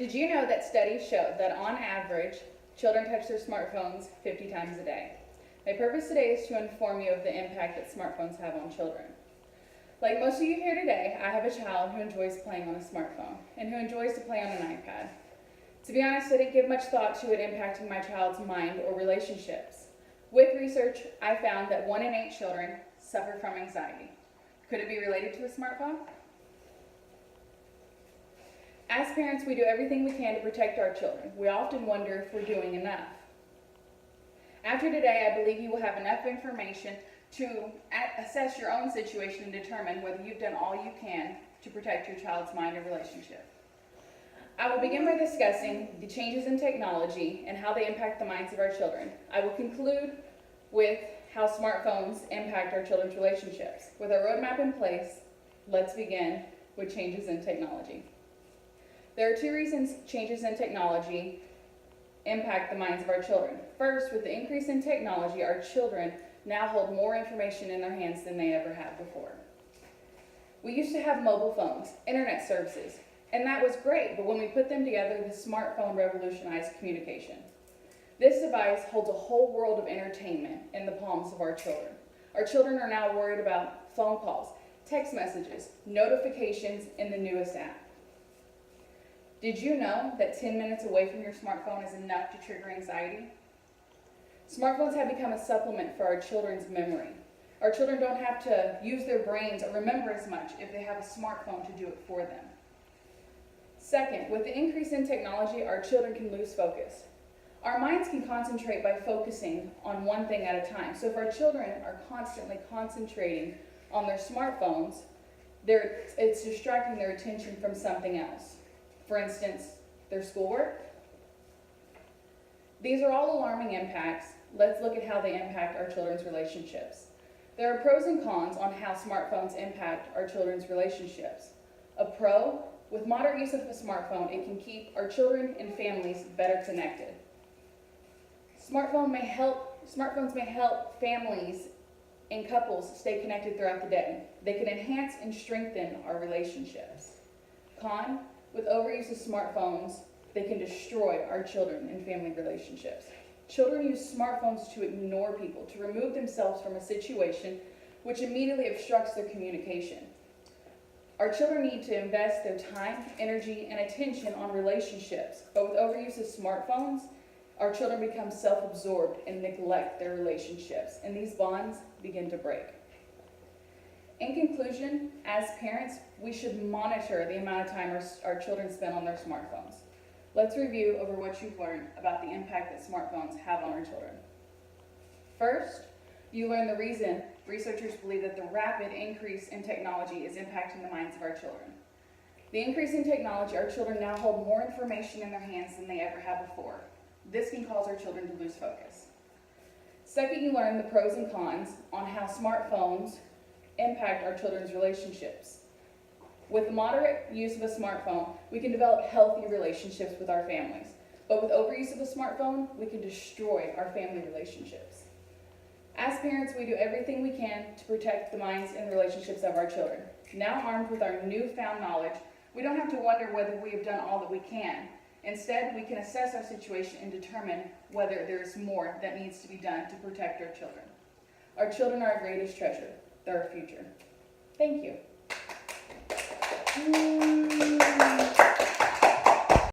Did you know that studies show that on average, children touch their smartphones 50 times a day? My purpose today is to inform you of the impact that smartphones have on children. Like most of you here today, I have a child who enjoys playing on a smartphone and who enjoys to play on an iPad. To be honest, I didn't give much thought to it impacting my child's mind or relationships. With research, I found that 1 in 8 children suffer from anxiety. Could it be related to a smartphone? As parents, we do everything we can to protect our children. We often wonder if we're doing enough. After today, I believe you will have enough information to assess your own situation and determine whether you've done all you can to protect your child's mind or relationship. I will begin by discussing the changes in technology and how they impact the minds of our children. I will conclude with how smartphones impact our children's relationships. With our roadmap in place, let's begin with changes in technology. There are 2 reasons changes in technology impact the minds of our children. First, with the increase in technology, our children now hold more information in their hands than they ever have before. We used to have mobile phones, internet services, and that was great, but when we put them together, the smartphone revolutionized communication. This device holds a whole world of entertainment in the palms of our children. Our children are now worried about phone calls, text messages, notifications, and the newest app. Did you know that 10 minutes away from your smartphone is enough to trigger anxiety? Smartphones have become a supplement for our children's memory. Our children don't have to use their brains or remember as much if they have a smartphone to do it for them. Second, with the increase in technology, our children can lose focus. Our minds can concentrate by focusing on one thing at a time. So if our children are constantly concentrating on their smartphones, it's distracting their attention from something else. For instance, their schoolwork. These are all alarming impacts. Let's look at how they impact our children's relationships. There are pros and cons on how smartphones impact our children's relationships. A pro, with moderate use of a smartphone, it can keep our children and families better connected. Smartphones may help families and couples stay connected throughout the day. They can enhance and strengthen our relationships. Con, with overuse of smartphones, they can destroy our children and family relationships. Children use smartphones to ignore people, to remove themselves from a situation, which immediately obstructs their communication. Our children need to invest their time, energy, and attention on relationships, but with overuse of smartphones, our children become self-absorbed and neglect their relationships, and these bonds begin to break. In conclusion, as parents, we should monitor the amount of time our children spend on their smartphones. Let's review over what you've learned about the impact that smartphones have on our children. First, you learn the reason researchers believe that the rapid increase in technology is impacting the minds of our children. The increase in technology, our children now hold more information in their hands than they ever have before. This can cause our children to lose focus. Second, you learn the pros and cons on how smartphones impact our children's relationships. With moderate use of a smartphone, we can develop healthy relationships with our families. But with overuse of a smartphone, we can destroy our family relationships. As parents, we do everything we can to protect the minds and relationships of our children. Now armed with our newfound knowledge, we don't have to wonder whether we have done all that we can. Instead, we can assess our situation and determine whether there is more that needs to be done to protect our children. Our children are our greatest treasure. They're our future. Thank you.